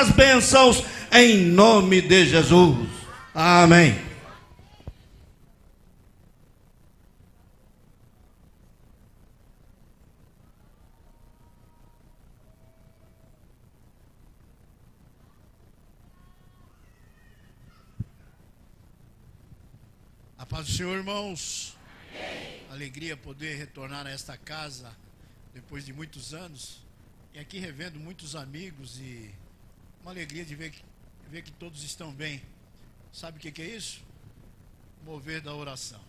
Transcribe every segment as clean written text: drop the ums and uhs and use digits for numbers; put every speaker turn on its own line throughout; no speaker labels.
as bênçãos em nome de Jesus. Amém.
A paz do Senhor, irmãos. Amém. Alegria poder retornar a esta casa depois de muitos anos e aqui revendo muitos amigos e uma alegria de ver que todos estão bem. Sabe o que é isso? Mover da oração.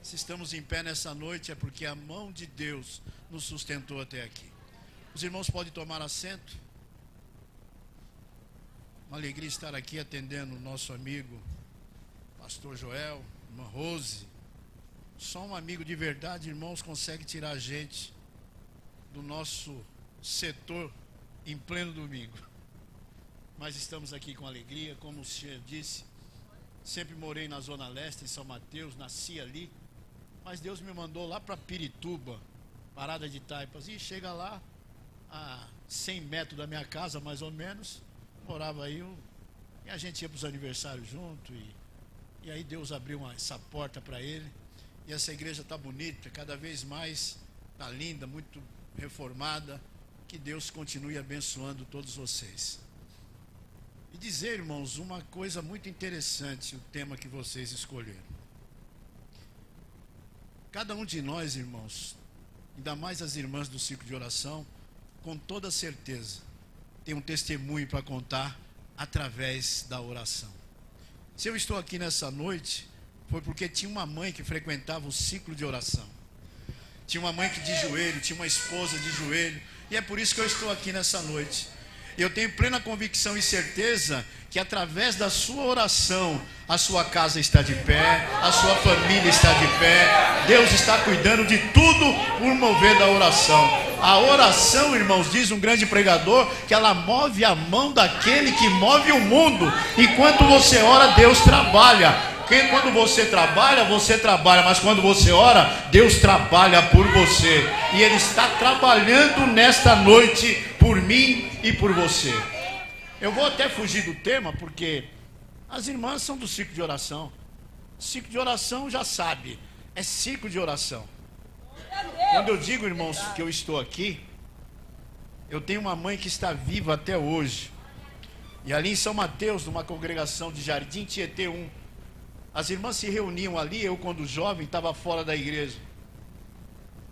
Se estamos em pé nessa noite é porque a mão de Deus nos sustentou até aqui. Os irmãos podem tomar assento. Uma alegria estar aqui atendendo o nosso amigo Pastor Joel, irmã Rose. Só um amigo de verdade, irmãos, consegue tirar a gente do nosso setor em pleno domingo. Mas estamos aqui com alegria, como o senhor disse. Sempre morei na Zona Leste, em São Mateus, nasci ali. Mas Deus me mandou lá para Pirituba, Parada de Taipas. E chega lá, a 100 metros da minha casa, mais ou menos. Morava aí, e a gente ia para os aniversários junto. E aí Deus abriu essa porta para ele. E essa igreja está bonita, cada vez mais está linda, muito reformada. Que Deus continue abençoando todos vocês. E dizer, irmãos, uma coisa muito interessante, o tema que vocês escolheram. Cada um de nós, irmãos, ainda mais as irmãs do ciclo de oração, com toda certeza, tem um testemunho para contar através da oração. Se eu estou aqui nessa noite, foi porque tinha uma mãe que frequentava o ciclo de oração. Tinha uma mãe que de joelho, tinha uma esposa de joelho. E é por isso que eu estou aqui nessa noite. E eu tenho plena convicção e certeza que através da sua oração, a sua casa está de pé, a sua família está de pé. Deus está cuidando de tudo por mover da oração. A oração, irmãos, diz um grande pregador, que ela move a mão daquele que move o mundo. Enquanto você ora, Deus trabalha. Porque quando você trabalha, mas quando você ora, Deus trabalha por você. E Ele está trabalhando nesta noite por mim e por você. Eu vou até fugir do tema, porque as irmãs são do ciclo de oração. Ciclo de oração já sabe, é ciclo de oração. Quando eu digo, irmãos, que eu estou aqui, eu tenho uma mãe que está viva até hoje. E ali em São Mateus, numa congregação de Jardim Tietê 1, as irmãs se reuniam ali. Eu, quando jovem, estava fora da igreja,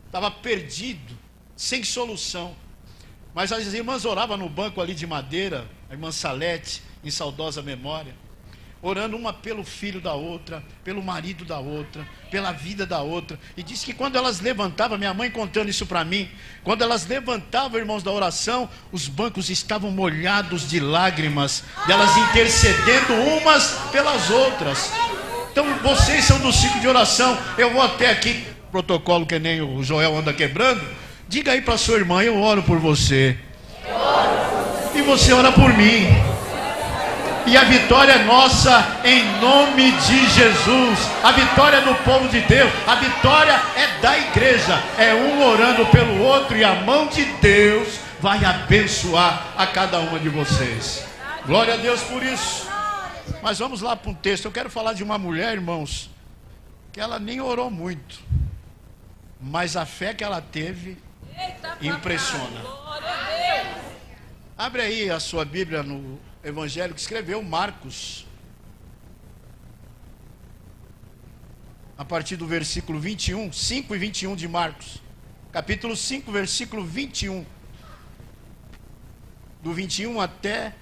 estava perdido, sem solução. Mas as irmãs oravam no banco ali de madeira, a irmã Salete, em saudosa memória, orando uma pelo filho da outra, pelo marido da outra, pela vida da outra. E disse que quando elas levantavam, minha mãe contando isso para mim, quando elas levantavam, irmãos, da oração, os bancos estavam molhados de lágrimas, delas intercedendo umas pelas outras. Então vocês são do ciclo de oração. Eu vou até aqui, protocolo que nem o Joel anda quebrando. Diga aí para sua irmã, eu oro por você. E você ora por mim. E a vitória é nossa em nome de Jesus. A vitória é do povo de Deus. A vitória é da igreja. É um orando pelo outro, e a mão de Deus vai abençoar a cada uma de vocês. Glória a Deus por isso. Mas vamos lá para um texto. Eu quero falar de uma mulher, irmãos, que ela nem orou muito, mas a fé que ela teve impressiona. Abre aí a sua Bíblia no Evangelho que escreveu Marcos, a partir do versículo 21, 5 e 21 de Marcos, capítulo 5, versículo 21, do 21 até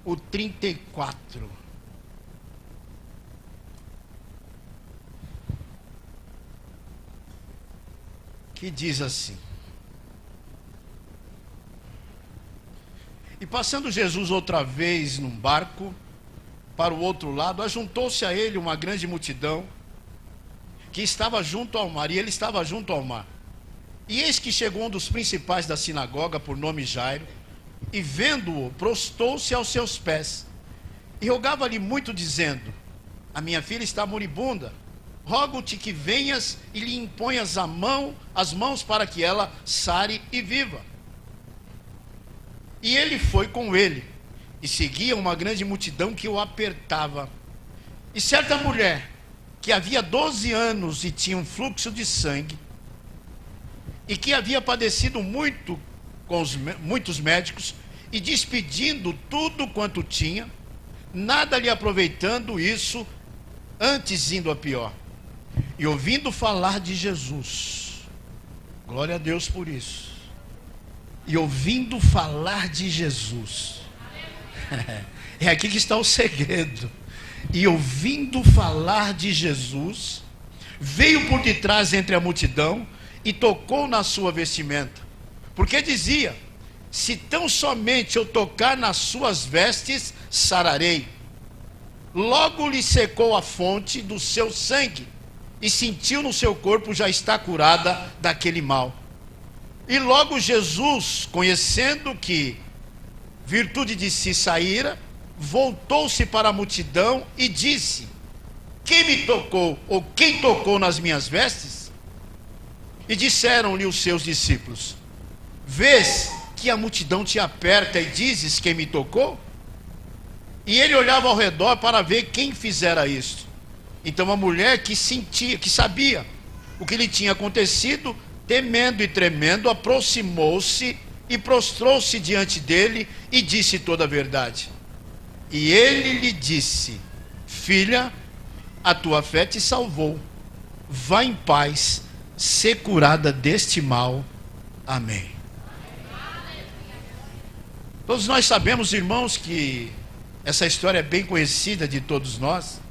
o 34. Que diz assim: E passando Jesus outra vez num barco para o outro lado, ajuntou-se a ele uma grande multidão que estava junto ao mar, e ele estava junto ao mar. E eis que chegou um dos principais da sinagoga, por nome Jairo, e vendo-o, prostou-se aos seus pés e rogava-lhe muito, dizendo: A minha filha está moribunda, rogo-te que venhas e lhe imponhas as mãos para que ela sare e viva. E ele foi com ele, e seguia uma grande multidão que o apertava. E certa mulher, que havia 12 anos e tinha um fluxo de sangue, e que havia padecido muito com muitos médicos, e despedindo tudo quanto tinha, nada lhe aproveitando isso, antes indo a pior. E ouvindo falar de Jesus, glória a Deus por isso, e ouvindo falar de Jesus, é aqui que está o segredo. E ouvindo falar de Jesus, veio por detrás entre a multidão e tocou na sua vestimenta, porque dizia: se tão somente eu tocar nas suas vestes, sararei. Logo lhe secou a fonte do seu sangue, e sentiu no seu corpo já está curada daquele mal. E logo Jesus, conhecendo que virtude de si saíra, voltou-se para a multidão e disse: quem me tocou, ou quem tocou nas minhas vestes? E disseram-lhe os seus discípulos: vês que a multidão te aperta e dizes: quem me tocou? E ele olhava ao redor para ver quem fizera isto. Então a mulher, que sabia o que lhe tinha acontecido, temendo e tremendo, aproximou-se e prostrou-se diante dele e disse toda a verdade. E ele lhe disse: filha, a tua fé te salvou, vá em paz, ser curada deste mal. Amém. Todos nós sabemos, irmãos, que essa história é bem conhecida de todos nós,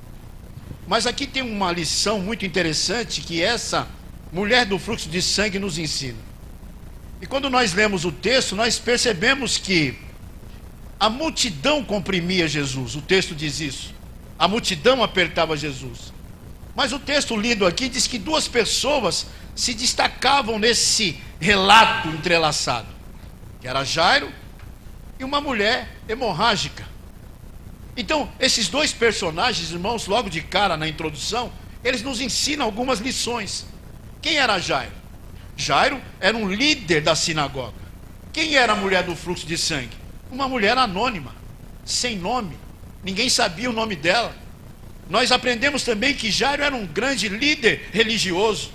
mas aqui tem uma lição muito interessante que essa mulher do fluxo de sangue nos ensina. E quando nós lemos o texto, nós percebemos que a multidão comprimia Jesus. O texto diz isso. A multidão apertava Jesus. Mas o texto lido aqui diz que duas pessoas se destacavam nesse relato entrelaçado, que era Jairo e uma mulher hemorrágica. Então, esses dois personagens, irmãos, logo de cara na introdução, eles nos ensinam algumas lições. Quem era Jairo? Jairo era um líder da sinagoga. Quem era a mulher do fluxo de sangue? Uma mulher anônima, sem nome. Ninguém sabia o nome dela. Nós aprendemos também que Jairo era um grande líder religioso,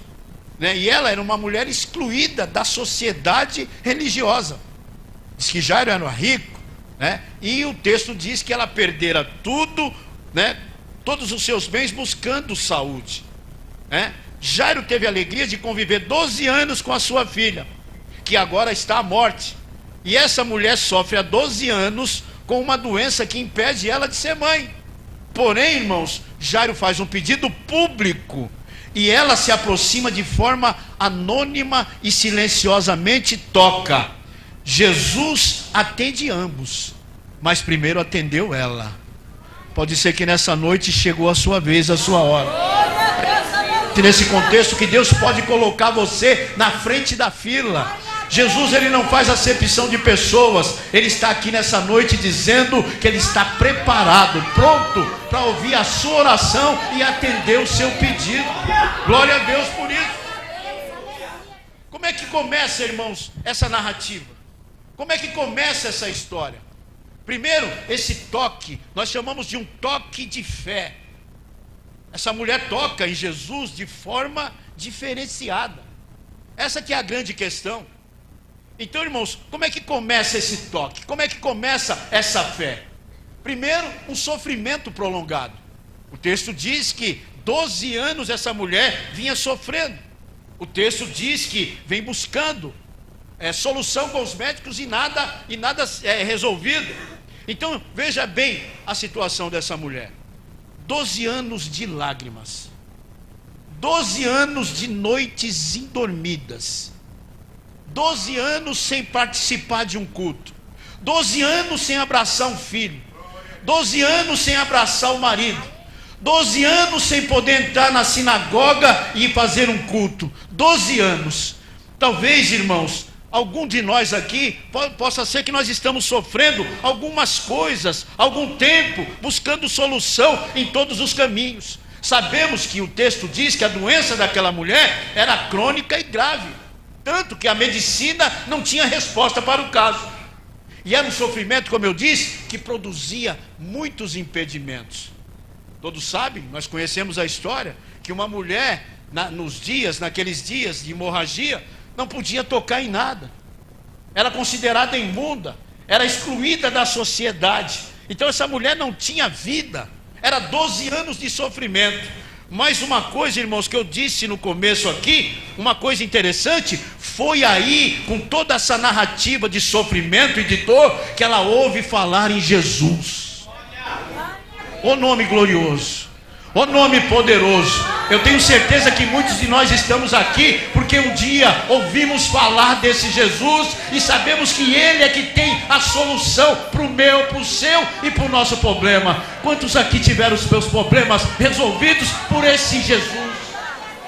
né? E ela era uma mulher excluída da sociedade religiosa. Diz que Jairo era rico, né? E o texto diz que ela perdera tudo, né? Todos os seus bens buscando saúde, né? Jairo teve a alegria de conviver 12 anos com a sua filha, que agora está à morte. E essa mulher sofre há 12 anos com uma doença que impede ela de ser mãe. Porém, irmãos, Jairo faz um pedido público e ela se aproxima de forma anônima e silenciosamente toca. Jesus atende ambos, mas primeiro atendeu ela. Pode ser que nessa noite chegou a sua vez, a sua hora. E nesse contexto que Deus pode colocar você na frente da fila. Jesus, ele não faz acepção de pessoas. Ele está aqui nessa noite dizendo que ele está preparado, pronto para ouvir a sua oração e atender o seu pedido. Glória a Deus por isso. Como é que começa, irmãos, essa narrativa? Como é que começa essa história? Primeiro, esse toque, nós chamamos de um toque de fé. Essa mulher toca em Jesus de forma diferenciada. Essa que é a grande questão. Então, irmãos, como é que começa esse toque? Como é que começa essa fé? Primeiro, um sofrimento prolongado. O texto diz que 12 anos essa mulher vinha sofrendo. O texto diz que vem buscando solução com os médicos e nada é resolvido. Então, veja bem a situação dessa mulher. 12 anos de lágrimas, 12 anos de noites indormidas, 12 anos sem participar de um culto, 12 anos sem abraçar um filho, 12 anos sem abraçar o marido, 12 anos sem poder entrar na sinagoga e fazer um culto, 12 anos. Talvez, irmãos, algum de nós aqui, possa ser que nós estamos sofrendo algumas coisas, algum tempo, buscando solução em todos os caminhos. Sabemos que o texto diz que a doença daquela mulher era crônica e grave, tanto que a medicina não tinha resposta para o caso. E era um sofrimento, como eu disse, que produzia muitos impedimentos. Todos sabem, nós conhecemos a história, que uma mulher, naqueles dias de hemorragia, não podia tocar em nada. Era considerada imunda, era excluída da sociedade. Então essa mulher não tinha vida. Era 12 anos de sofrimento. Mas uma coisa, irmãos, que eu disse no começo aqui, uma coisa interessante, foi aí, com toda essa narrativa de sofrimento e de dor, que ela ouve falar em Jesus. O nome glorioso, o nome poderoso. Eu tenho certeza que muitos de nós estamos aqui porque um dia ouvimos falar desse Jesus e sabemos que Ele é que tem a solução para o meu, para o seu e para o nosso problema. Quantos aqui tiveram os seus problemas resolvidos por esse Jesus?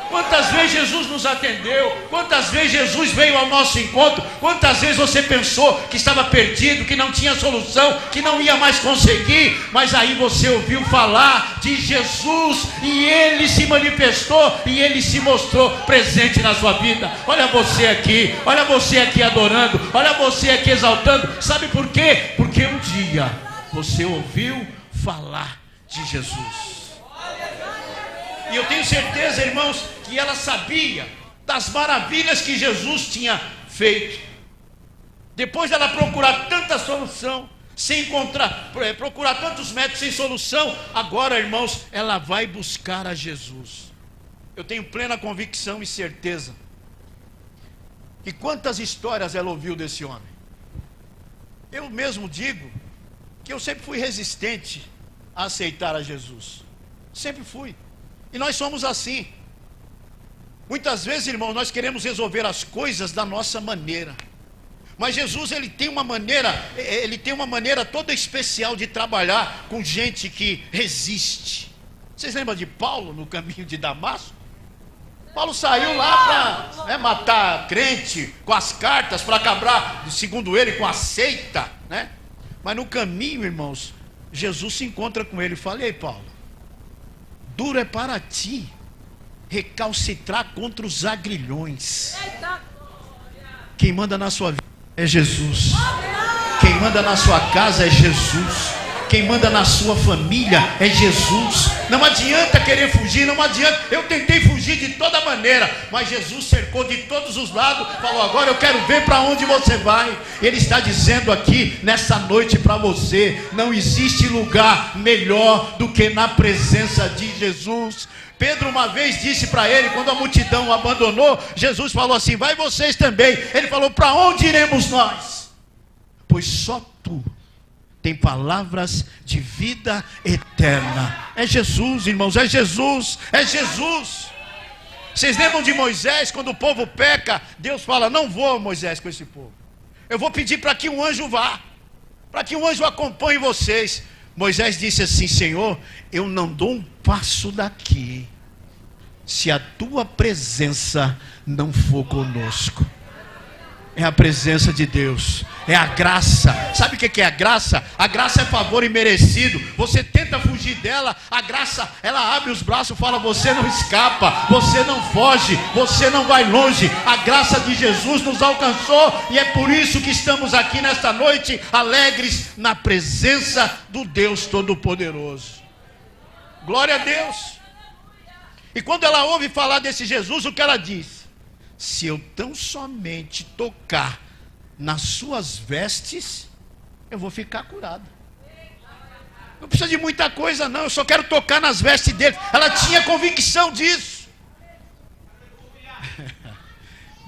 Quantas vezes Jesus nos atendeu? Quantas vezes Jesus veio ao nosso encontro? Quantas vezes você pensou que estava perdido, que não tinha solução, que não ia mais conseguir? Mas aí você ouviu falar de Jesus e Ele se manifestou e Ele se mostrou presente na sua vida. Olha você aqui adorando, olha você aqui exaltando. Sabe por quê? Porque um dia você ouviu falar de Jesus. E eu tenho certeza, irmãos, que ela sabia das maravilhas que Jesus tinha feito. Depois dela procurar tanta solução, sem encontrar, procurar tantos médicos sem solução, agora, irmãos, ela vai buscar a Jesus. Eu tenho plena convicção e certeza. E quantas histórias ela ouviu desse homem? Eu mesmo digo que eu sempre fui resistente a aceitar a Jesus. Sempre fui. E nós somos assim. Muitas vezes, irmão, nós queremos resolver as coisas da nossa maneira. Mas Jesus, ele tem uma maneira toda especial de trabalhar com gente que resiste. Vocês lembram de Paulo no caminho de Damasco? Paulo saiu lá para matar crente com as cartas, para acabar, segundo ele, com a seita, né? Mas no caminho, irmãos, Jesus se encontra com ele e fala: ei, Paulo, duro é para ti recalcitrar contra os agrilhões. Quem manda na sua vida é Jesus. Quem manda na sua casa é Jesus. Quem manda na sua família é Jesus. Não adianta querer fugir, não adianta. Eu tentei fugir de toda maneira, mas Jesus cercou de todos os lados. Falou: agora eu quero ver para onde você vai. Ele está dizendo aqui nessa noite para você: não existe lugar melhor do que na presença de Jesus. Pedro uma vez disse para ele, quando a multidão o abandonou, Jesus falou assim: vai vocês também. Ele falou: para onde iremos nós? Pois só tu tem palavras de vida eterna. É Jesus, irmãos, é Jesus, é Jesus. Vocês lembram de Moisés, quando o povo peca? Deus fala: não vou, Moisés, com esse povo. Eu vou pedir para que um anjo vá, para que um anjo acompanhe vocês. Moisés disse assim: Senhor, eu não dou um passo daqui se a tua presença não for conosco. É a presença de Deus, é a graça. Sabe o que é a graça? A graça é favor imerecido. Você tenta fugir dela, a graça, ela abre os braços e fala: você não escapa, você não foge, você não vai longe. A graça de Jesus nos alcançou e é por isso que estamos aqui nesta noite, alegres na presença do Deus Todo-Poderoso. Glória a Deus. E quando ela ouve falar desse Jesus, o que ela diz? Se eu tão somente tocar nas suas vestes, eu vou ficar curado. Não precisa de muita coisa não, eu só quero tocar nas vestes dele. Ela tinha convicção disso.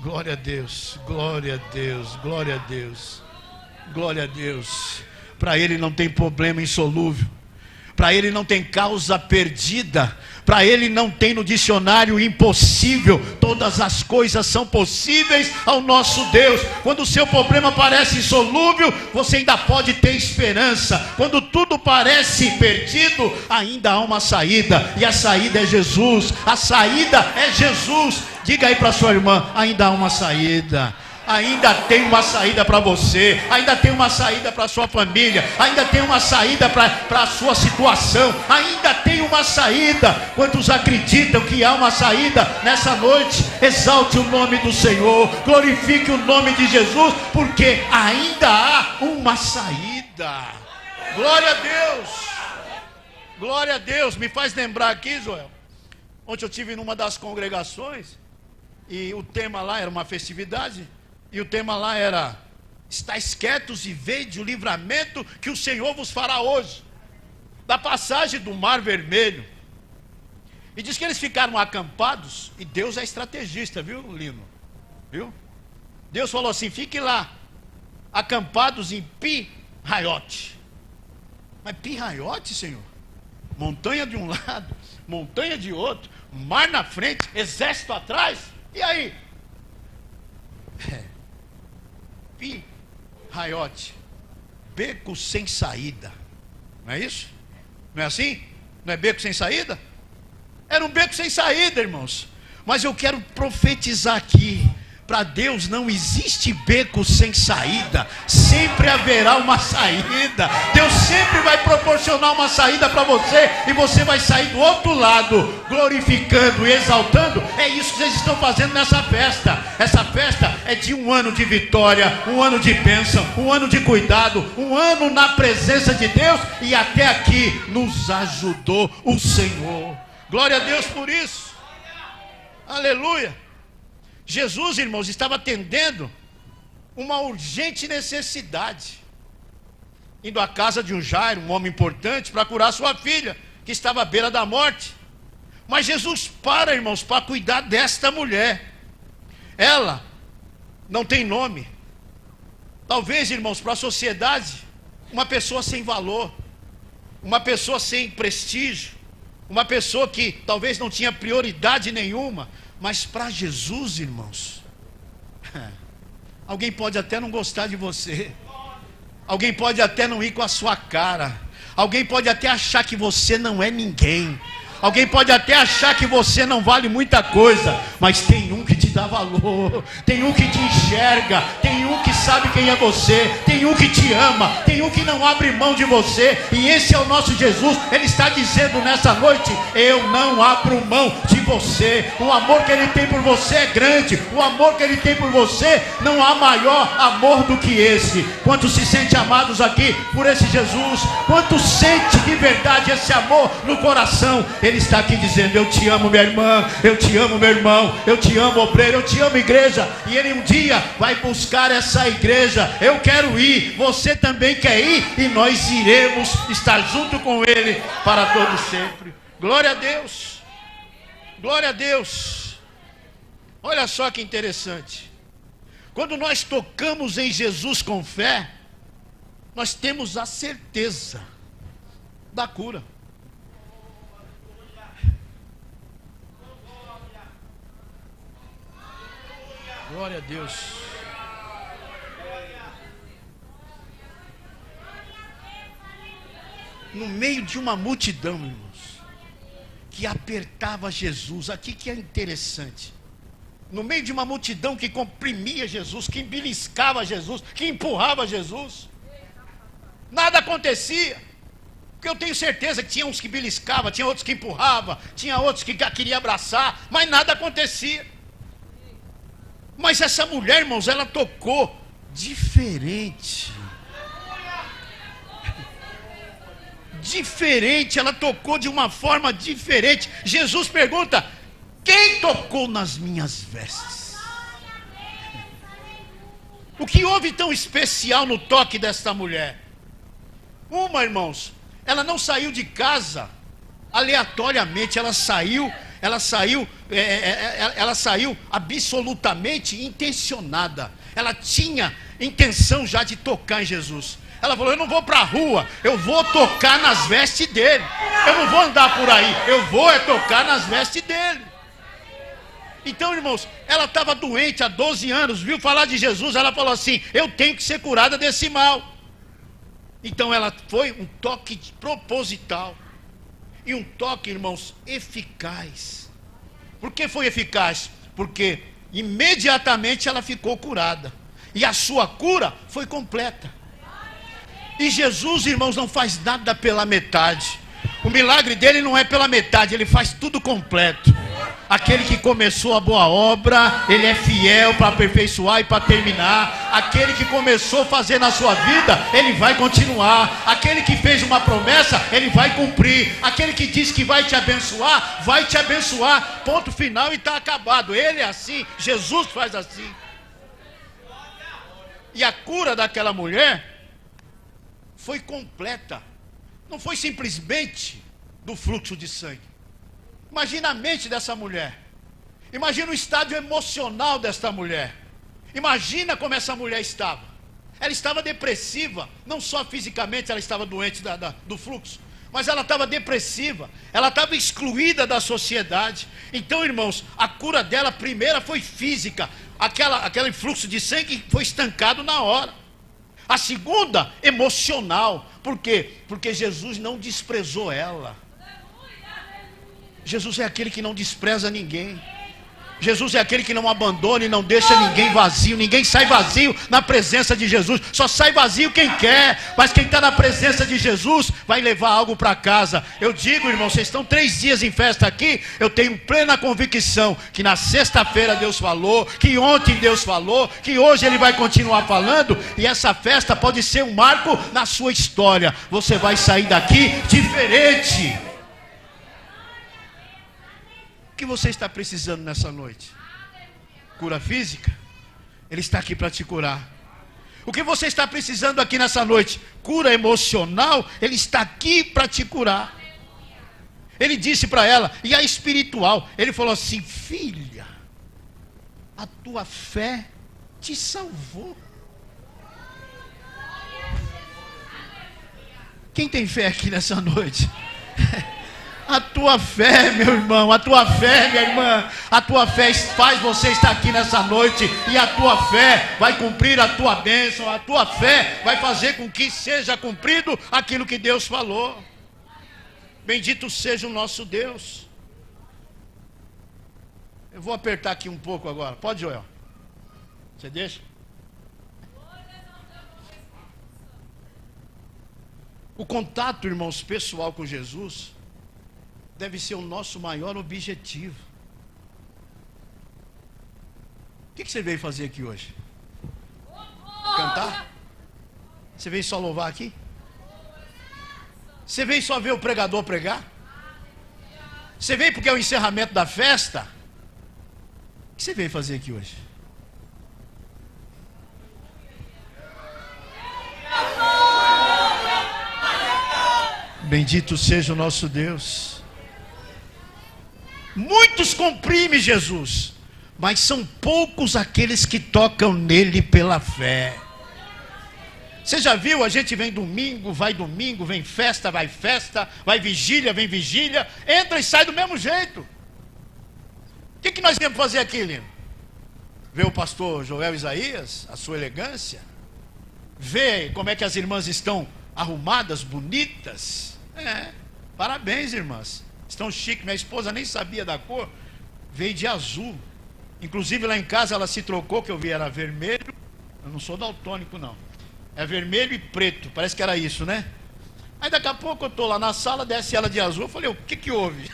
Glória a Deus, glória a Deus, glória a Deus, glória a Deus. Para ele não tem problema insolúvel, para ele não tem causa perdida, para ele não tem no dicionário impossível. Todas as coisas são possíveis ao nosso Deus. Quando o seu problema parece insolúvel, você ainda pode ter esperança. Quando tudo parece perdido, ainda há uma saída, e a saída é Jesus. A saída é Jesus. Diga aí para sua irmã: ainda há uma saída. ainda tem uma saída para você, ainda tem uma saída para a sua família, ainda tem uma saída para a sua situação, ainda tem uma saída. Quantos acreditam que há uma saída nessa noite? Exalte o nome do Senhor, glorifique o nome de Jesus, porque ainda há uma saída. Glória a Deus, glória a Deus. Me faz lembrar aqui, Joel, ontem eu estive numa das congregações, e o tema lá era uma festividade, e o tema lá era: estais quietos e vede o livramento que o Senhor vos fará hoje. Da passagem do Mar Vermelho. E diz que eles ficaram acampados, e Deus é estrategista, viu, Lino? Viu? Deus falou assim: fique lá, acampados em Pi-Haiote. Mas Pi-Haiote, Senhor? Montanha de um lado, montanha de outro, mar na frente, exército atrás. E aí? Pi-Haiote, beco sem saída. Não é isso? Não é assim? Não é beco sem saída? Era um beco sem saída, irmãos. Mas eu quero profetizar aqui: para Deus não existe beco sem saída, sempre haverá uma saída. Deus sempre vai proporcionar uma saída para você, e você vai sair do outro lado, glorificando e exaltando. É isso que vocês estão fazendo nessa festa. Essa festa é de um ano de vitória, um ano de bênção, um ano de cuidado, um ano na presença de Deus, e até aqui nos ajudou o Senhor. Glória a Deus por isso. Aleluia. Jesus, irmãos, estava atendendo uma urgente necessidade, indo à casa de um Jairo, um homem importante, para curar sua filha, que estava à beira da morte. Mas Jesus para, irmãos, para cuidar desta mulher. Ela não tem nome. Talvez, irmãos, para a sociedade, uma pessoa sem valor, uma pessoa sem prestígio, uma pessoa que talvez não tinha prioridade nenhuma. Mas para Jesus, irmãos, alguém pode até não gostar de você, alguém pode até não ir com a sua cara, alguém pode até achar que você não é ninguém, alguém pode até achar que você não vale muita coisa, mas tem um que te dá valor, tem um que te enxerga, tem um que sabe quem é você, tem um que te ama, tem um que não abre mão de você, e esse é o nosso Jesus. Ele está dizendo nessa noite: eu não abro mão de você. O amor que Ele tem por você é grande, o amor que Ele tem por você, não há maior amor do que esse. Quantos se sentem amados aqui por esse Jesus? Quantos sente de verdade esse amor no coração? Ele está aqui dizendo: eu te amo, minha irmã, eu te amo, meu irmão, eu te amo, obreiro, eu te amo, igreja. E Ele um dia vai buscar essa igreja. Eu quero ir, você também quer ir, e nós iremos estar junto com Ele para todo sempre. Glória a Deus, glória a Deus. Olha só que interessante: quando nós tocamos em Jesus com fé, nós temos a certeza da cura. Glória a Deus. No meio de uma multidão, irmãos, que apertava Jesus. Aqui que é interessante: no meio de uma multidão que comprimia Jesus, que beliscava Jesus, que empurrava Jesus, nada acontecia. Porque eu tenho certeza que tinha uns que beliscavam, tinha outros que empurravam, tinha outros que queriam abraçar, mas nada acontecia. Mas essa mulher, irmãos, ela tocou diferente. Diferente, ela tocou de uma forma diferente. Jesus pergunta: quem tocou nas minhas vestes? O que houve tão especial no toque desta mulher? Irmãos, ela não saiu de casa aleatoriamente, ela saiu absolutamente intencionada. Ela tinha intenção já de tocar em Jesus. Ela falou: eu não vou para a rua, eu vou tocar nas vestes dele. Eu não vou andar por aí, eu vou tocar nas vestes dele. Então, irmãos, ela estava doente há 12 anos, viu falar de Jesus, ela falou assim: eu tenho que ser curada desse mal. Então ela foi um toque proposital, e um toque, irmãos, eficaz. Por que foi eficaz? Porque imediatamente ela ficou curada. E a sua cura foi completa. E Jesus, irmãos, não faz nada pela metade. O milagre dele não é pela metade, ele faz tudo completo. Aquele que começou a boa obra, ele é fiel para aperfeiçoar e para terminar. Aquele que começou a fazer na sua vida, ele vai continuar. Aquele que fez uma promessa, ele vai cumprir. Aquele que diz que vai te abençoar, vai te abençoar. Ponto final e está acabado. Ele é assim, Jesus faz assim. E a cura daquela mulher foi completa. Não foi simplesmente do fluxo de sangue. Imagina a mente dessa mulher. Imagina o estado emocional desta mulher. Imagina como essa mulher estava. Ela estava depressiva. Não só fisicamente ela estava doente do fluxo, mas ela estava depressiva. Ela estava excluída da sociedade. Então, irmãos, a cura dela primeira foi física. Aquele fluxo de sangue foi estancado na hora. A segunda, emocional. Por quê? Porque Jesus não desprezou ela. Jesus é aquele que não despreza ninguém. Jesus é aquele que não abandona e não deixa ninguém vazio. Ninguém sai vazio na presença de Jesus. Só sai vazio quem quer. Mas quem está na presença de Jesus vai levar algo para casa. Eu digo, irmão, vocês estão 3 dias em festa aqui. Eu tenho plena convicção que na sexta-feira Deus falou, que ontem Deus falou, que hoje Ele vai continuar falando. E essa festa pode ser um marco na sua história. Você vai sair daqui diferente. O que você está precisando nessa noite? Cura física? Ele está aqui para te curar. O que você está precisando aqui nessa noite? Cura emocional? Ele está aqui para te curar. Ele disse para ela, e a espiritual? Ele falou assim: filha, a tua fé te salvou. Quem tem fé aqui nessa noite? A tua fé, meu irmão, a tua fé, minha irmã, a tua fé faz você estar aqui nessa noite. E a tua fé vai cumprir a tua bênção. A tua fé vai fazer com que seja cumprido aquilo que Deus falou. Bendito seja o nosso Deus. Eu vou apertar aqui um pouco agora. Pode, Joel? Você deixa? O contato, irmãos, pessoal com Jesus deve ser o nosso maior objetivo. O que você veio fazer aqui hoje? Cantar? Você veio só louvar aqui? Você veio só ver o pregador pregar? Você veio porque é o encerramento da festa? O que você veio fazer aqui hoje? Bendito seja o nosso Deus. Muitos comprimem Jesus, mas são poucos aqueles que tocam nele pela fé. Você já viu? A gente vem domingo, vem festa, vai vigília, vem vigília, entra e sai do mesmo jeito. O que nós viemos fazer aqui, Lino? Ver o pastor Joel Isaías, a sua elegância, ver como é que as irmãs estão arrumadas, bonitas. Parabéns, irmãs. Estão chiques. Minha esposa nem sabia da cor, veio de azul. Inclusive lá em casa ela se trocou, que eu vi era vermelho. Eu não sou daltônico não. É vermelho e preto, parece que era isso, né? Aí daqui a pouco eu estou lá na sala, desce ela de azul. Eu falei: o que houve?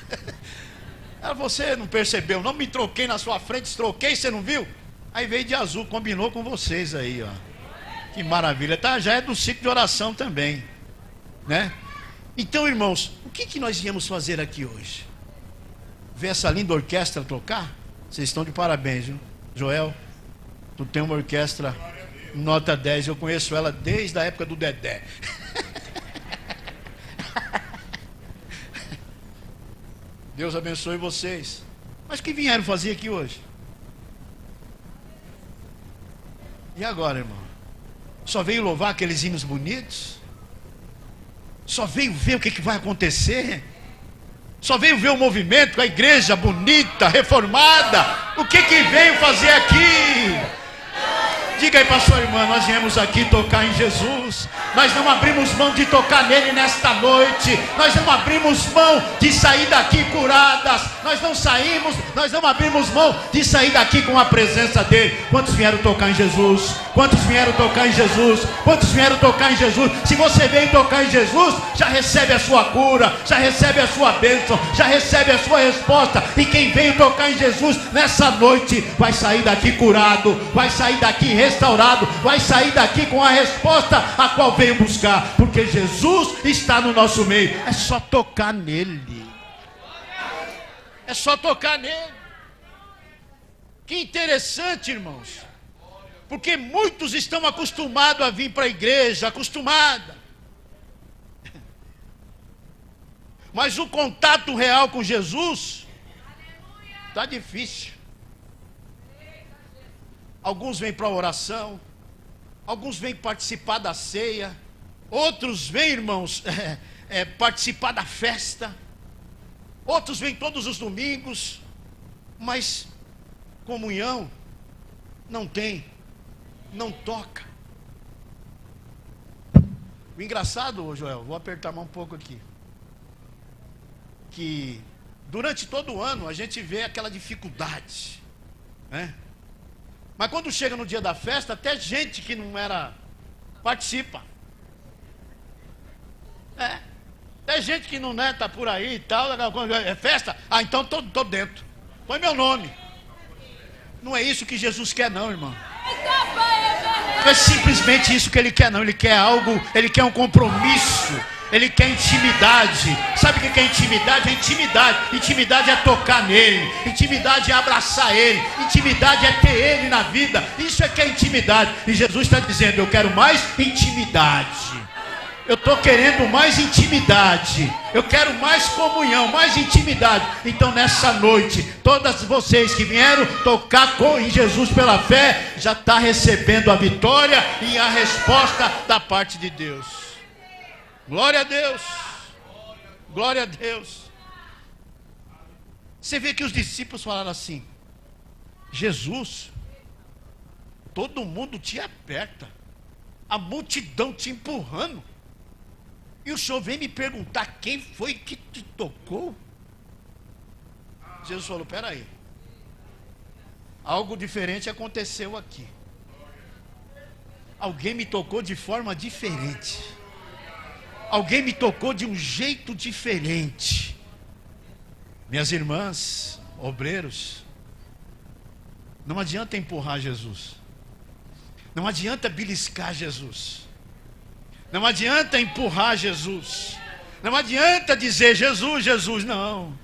Ela: você não percebeu? Não me troquei na sua frente, troquei, você não viu? Aí veio de azul, combinou com vocês aí, ó. Que maravilha, tá? Já é do ciclo de oração também, né? Então, irmãos, o que nós viemos fazer aqui hoje? Ver essa linda orquestra tocar? Vocês estão de parabéns, viu? Joel, tu tem uma orquestra nota 10, eu conheço ela desde a época do Dedé. Deus abençoe vocês. Mas o que vieram fazer aqui hoje? E agora, irmão? Só veio louvar aqueles hinos bonitos? Só veio ver o que vai acontecer? Só veio ver o movimento, a igreja bonita, reformada? O que veio fazer aqui? Diga aí para sua irmã: nós viemos aqui tocar em Jesus, Nós não abrimos mão de tocar nele nesta noite. Nós não abrimos mão de sair daqui curadas. Nós não abrimos mão de sair daqui com a presença dele. Quantos vieram tocar em Jesus? Quantos vieram tocar em Jesus? Quantos vieram tocar em Jesus? Se você veio tocar em Jesus, já recebe a sua cura, já recebe a sua bênção, já recebe a sua resposta. E quem veio tocar em Jesus nessa noite vai sair daqui curado, vai sair daqui restaurado, vai sair daqui com a resposta a qual veio buscar, porque Jesus está no nosso meio. É só tocar nele. É só tocar nele. Que interessante, irmãos. Porque muitos estão acostumados a vir para a igreja, mas o contato real com Jesus está difícil. Alguns vêm para a oração, alguns vêm participar da ceia, outros vêm, irmãos, participar da festa, outros vêm todos os domingos, mas comunhão não tem, não toca. O engraçado, Joel, vou apertar mais um pouco aqui, que durante todo o ano a gente vê aquela dificuldade, né? Mas quando chega no dia da festa, até gente que não era, participa. Até gente que não está por aí e tal, é festa, então tô dentro, põe meu nome. Não é isso que Jesus quer não, irmão. Não é simplesmente isso que ele quer não, ele quer algo, ele quer um compromisso. Ele quer intimidade. Sabe o que é intimidade? É intimidade. Intimidade é tocar nele. Intimidade é abraçar ele. Intimidade é ter ele na vida. Isso é que é intimidade. E Jesus está dizendo: eu quero mais intimidade. Eu estou querendo mais intimidade. Eu quero mais comunhão, mais intimidade. Então nessa noite, todas vocês que vieram tocar em Jesus pela fé, já está recebendo a vitória e a resposta da parte de Deus. Glória a Deus. Glória a Deus. Você vê que os discípulos falaram assim: Jesus, todo mundo te aperta, a multidão te empurrando, e o senhor vem me perguntar quem foi que te tocou? Jesus falou: peraí, algo diferente aconteceu aqui. Alguém me tocou de forma diferente. Alguém me tocou de um jeito diferente. Minhas irmãs, obreiros, não adianta empurrar Jesus. Não adianta beliscar Jesus. Não adianta empurrar Jesus. Não adianta dizer Jesus, Jesus. Não.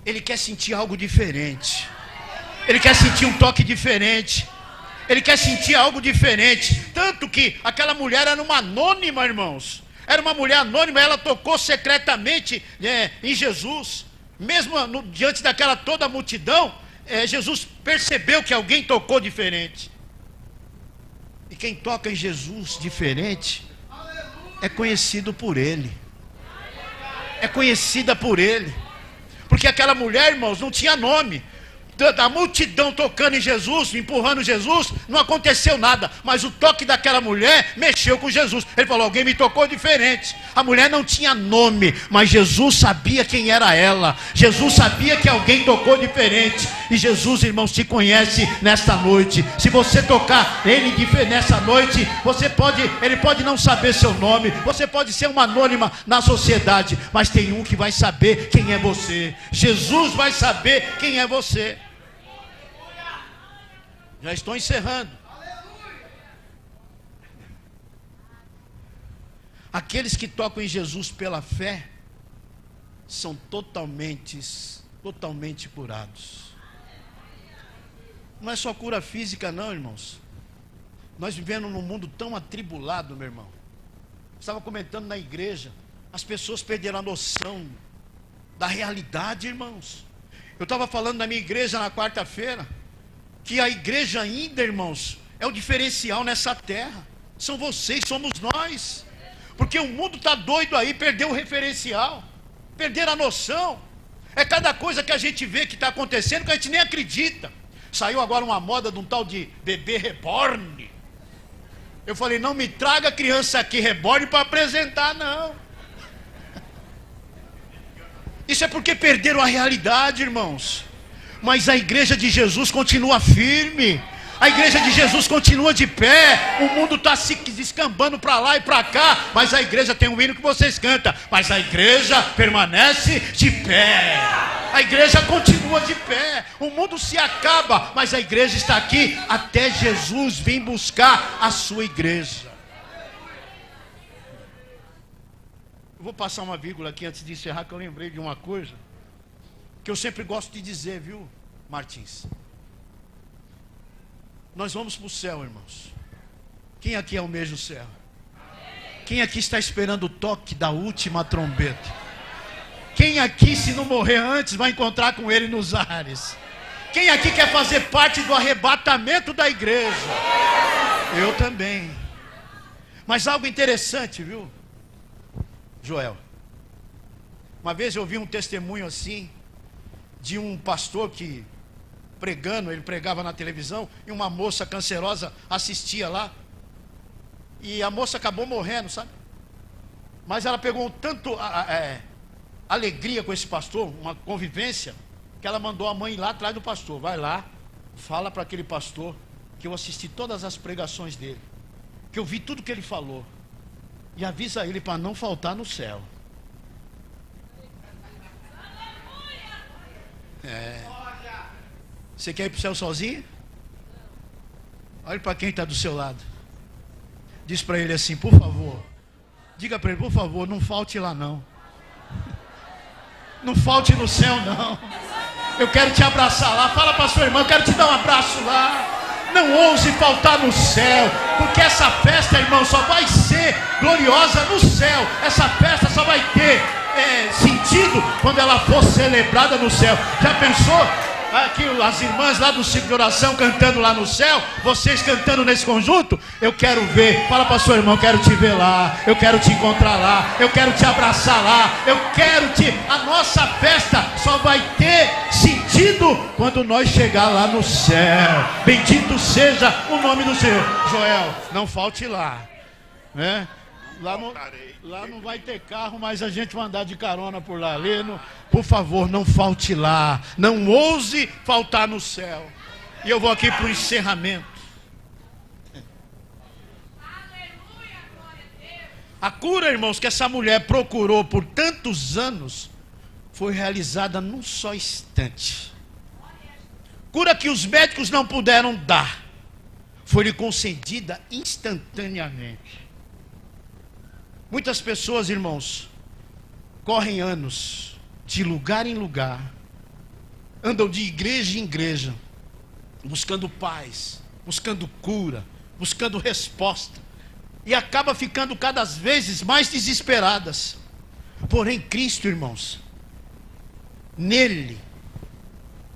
Ele quer sentir algo diferente. Ele quer sentir um toque diferente. Ele quer sentir algo diferente. Tanto que aquela mulher era uma anônima, irmãos. Era uma mulher anônima, ela tocou secretamente em Jesus. Mesmo diante daquela toda a multidão, Jesus percebeu que alguém tocou diferente. E quem toca em Jesus diferente é conhecido por ele. É conhecida por ele. Porque aquela mulher, irmãos, não tinha nome. Da multidão tocando em Jesus, empurrando Jesus, não aconteceu nada, mas o toque daquela mulher mexeu com Jesus. Ele falou: alguém me tocou diferente. A mulher não tinha nome, mas Jesus sabia quem era ela. Jesus sabia que alguém tocou diferente. E Jesus, irmãos, te conhece nesta noite. Se você tocar ele nessa noite, ele pode não saber seu nome, você pode ser uma anônima na sociedade, mas tem um que vai saber quem é você. Jesus vai saber quem é você. Já estou encerrando. Aqueles que tocam em Jesus pela fé são totalmente curados. Não é só cura física não, irmãos. Nós vivemos num mundo tão atribulado, meu irmão. Estava comentando na igreja, as pessoas perderam a noção da realidade, irmãos. Eu estava falando na minha igreja na quarta-feira que a igreja ainda, irmãos, é o diferencial nessa terra. São vocês, somos nós. Porque o mundo está doido aí, perdeu o referencial, perderam a noção. É cada coisa que a gente vê que está acontecendo que a gente nem acredita. Saiu agora uma moda de um tal de bebê reborn. Eu falei, não me traga criança aqui reborn para apresentar, não. Isso é porque perderam a realidade, irmãos. Mas a igreja de Jesus continua firme. A igreja de Jesus continua de pé. O mundo está se descambando para lá e para cá, mas a igreja tem um hino que vocês cantam, mas a igreja permanece de pé. A igreja continua de pé. O mundo se acaba, mas a igreja está aqui até Jesus vir buscar a sua igreja. Eu vou passar uma vírgula aqui antes de encerrar, que eu lembrei de uma coisa que eu sempre gosto de dizer, viu, Martins? Nós vamos para o céu, irmãos. Quem aqui almeja o céu? Quem aqui está esperando o toque da última trombeta? Quem aqui, se não morrer antes, vai encontrar com ele nos ares? Quem aqui quer fazer parte do arrebatamento da igreja? Eu também. Mas algo interessante, viu, Joel? Uma vez eu vi um testemunho assim, de um pastor que pregando, ele pregava na televisão, e uma moça cancerosa assistia lá, e a moça acabou morrendo, sabe? Mas ela pegou tanto alegria com esse pastor, uma convivência, que ela mandou a mãe ir lá atrás do pastor. Vai lá, fala para aquele pastor que eu assisti todas as pregações dele, que eu vi tudo que ele falou, e avisa ele para não faltar no céu. Você quer ir para o céu sozinho? Olhe para quem está do seu lado. Diz para ele assim, por favor. Diga para ele, por favor, não falte lá não. Não falte no céu não. Eu quero te abraçar lá. Fala para sua irmã, eu quero te dar um abraço lá. Não ouse faltar no céu, porque essa festa, irmão, só vai ser gloriosa no céu. Essa festa só vai ter sentido quando ela for celebrada no céu. Já pensou? Aqui as irmãs lá do ciclo de oração cantando lá no céu, vocês cantando nesse conjunto. Eu quero ver, fala para sua irmã, eu quero te ver lá, eu quero te encontrar lá, eu quero te abraçar lá, a nossa festa só vai ter sentido quando nós chegar lá no céu. Bendito seja o nome do Senhor. Joel, não falte lá, né? Lá não vai ter carro, mas a gente vai andar de carona por lá. Por favor, não falte lá. Não ouse faltar no céu. E eu vou aqui para o encerramento. A cura, irmãos, que essa mulher procurou por tantos anos, foi realizada num só instante. Cura que os médicos não puderam dar, foi-lhe concedida instantaneamente. Muitas pessoas, irmãos, correm anos de lugar em lugar, andam de igreja em igreja, buscando paz, buscando cura, buscando resposta, e acaba ficando cada vez mais desesperadas. Porém, Cristo, irmãos, nele,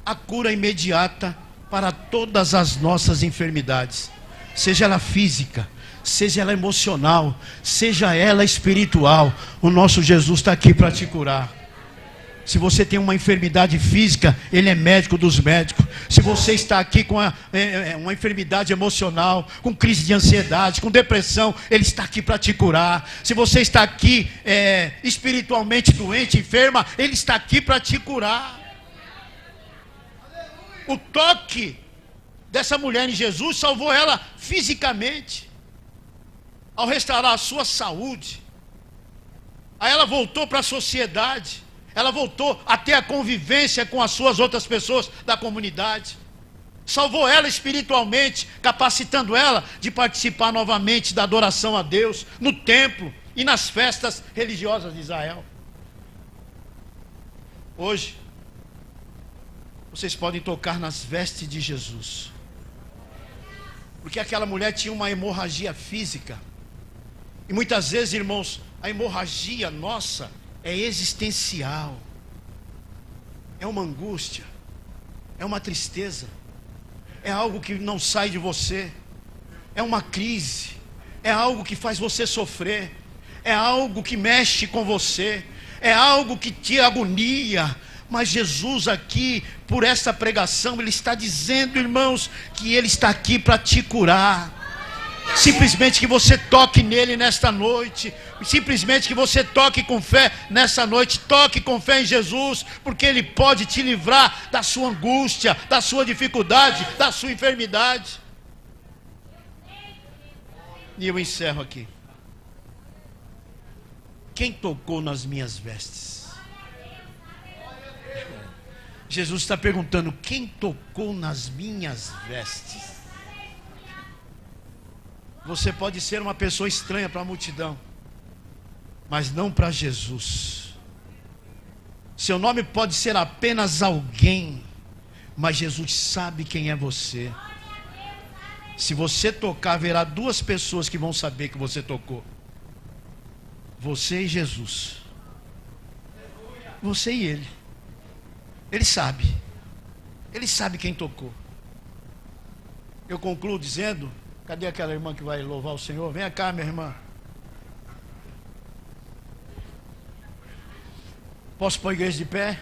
a cura imediata para todas as nossas enfermidades, seja ela física, seja ela emocional, seja ela espiritual. O nosso Jesus está aqui para te curar. Se você tem uma enfermidade física, Ele é médico dos médicos. Se você está aqui com uma enfermidade emocional, com crise de ansiedade, com depressão, Ele está aqui para te curar. Se você está aqui espiritualmente doente, enferma, Ele está aqui para te curar. O toque dessa mulher em Jesus salvou ela fisicamente, ao restaurar a sua saúde. Aí ela voltou para a sociedade, ela voltou a ter a convivência com as suas outras pessoas da comunidade. Salvou ela espiritualmente, capacitando ela de participar novamente da adoração a Deus no templo e nas festas religiosas de Israel. Hoje, vocês podem tocar nas vestes de Jesus, porque aquela mulher tinha uma hemorragia física. E muitas vezes, irmãos, a hemorragia nossa é existencial, é uma angústia, é uma tristeza, é algo que não sai de você, é uma crise, é algo que faz você sofrer, é algo que mexe com você, é algo que te agonia. Mas Jesus aqui, por essa pregação, Ele está dizendo, irmãos, que Ele está aqui para te curar. Simplesmente que você toque nele nesta noite. Simplesmente que você toque com fé nessa noite. Toque com fé em Jesus, porque Ele pode te livrar da sua angústia, da sua dificuldade, da sua enfermidade. E eu encerro aqui. Quem tocou nas minhas vestes? Jesus está perguntando: quem tocou nas minhas vestes? Você pode ser uma pessoa estranha para a multidão, mas não para Jesus. Seu nome pode ser apenas alguém, mas Jesus sabe quem é você. Se você tocar, haverá duas pessoas que vão saber que você tocou: você e Jesus. Você e Ele. Ele sabe. Ele sabe quem tocou. Eu concluo dizendo: cadê aquela irmã que vai louvar o Senhor? Venha cá, minha irmã. Posso pôr a igreja de pé?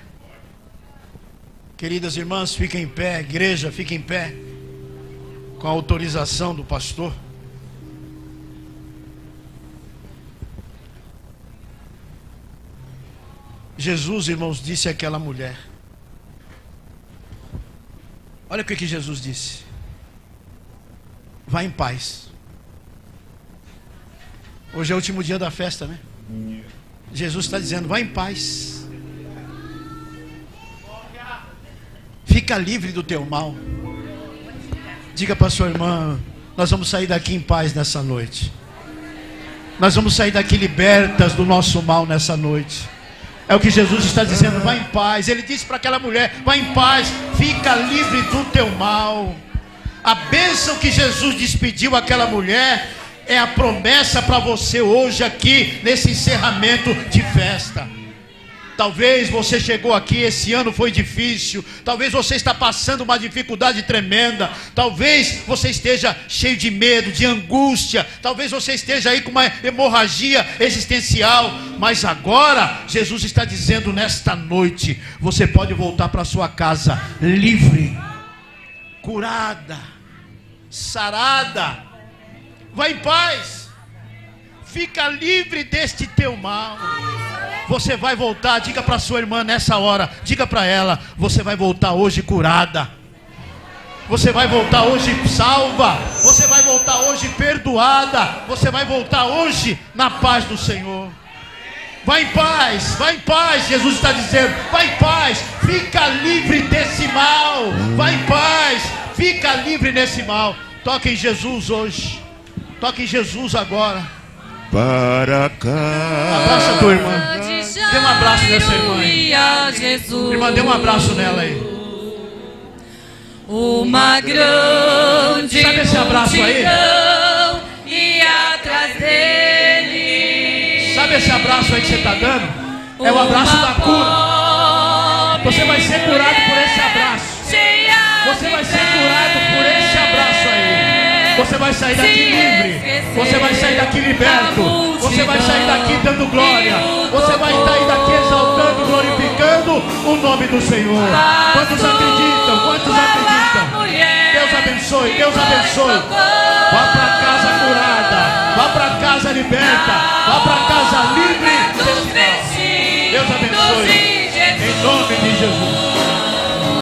Queridas irmãs, fiquem em pé. Igreja, fiquem em pé, com a autorização do pastor. Jesus, irmãos, disse àquela mulher. Olha o que Jesus disse: vá em paz. Hoje é o último dia da festa, né? Jesus está dizendo: vá em paz. Fica livre do teu mal. Diga para sua irmã: nós vamos sair daqui em paz nessa noite. Nós vamos sair daqui libertas do nosso mal nessa noite. É o que Jesus está dizendo: vá em paz. Ele disse para aquela mulher: vá em paz, fica livre do teu mal. A bênção que Jesus despediu àquela mulher é a promessa para você hoje aqui, nesse encerramento de festa. Talvez você chegou aqui, esse ano foi difícil. Talvez você está passando uma dificuldade tremenda. Talvez você esteja cheio de medo, de angústia. Talvez você esteja aí com uma hemorragia existencial. Mas agora, Jesus está dizendo nesta noite: você pode voltar para sua casa livre, curada, sarada. Vai em paz. Fica livre deste teu mal. Você vai voltar, diga para sua irmã nessa hora, diga para ela: você vai voltar hoje curada. Você vai voltar hoje salva. Você vai voltar hoje perdoada. Você vai voltar hoje na paz do Senhor. Vai em paz, vai em paz. Jesus está dizendo: vai em paz, fica livre desse mal. Vai em paz, fica livre desse mal. Toque em Jesus hoje. Toque em Jesus agora.
Para cá.
Abraça a tua irmã. Dê um abraço nessa irmã aí. Irmã, dê um abraço nela aí.
Uma grande
Sabe esse abraço aí?
E atrás dele.
Sabe esse abraço aí que você está dando? É o abraço da cura. Você vai ser curado por esse abraço. Você vai ser curado por esse abraço aí. Você vai sair daqui livre. Você vai sair daqui liberto. Você vai sair daqui dando glória. Você vai sair daqui exaltando, glorificando o nome do Senhor. Quantos acreditam? Quantos acreditam? Deus abençoe, Deus abençoe. Vá para casa curada. Vá para casa liberta. Vá para casa livre desse mal. Deus abençoe. Em nome de Jesus.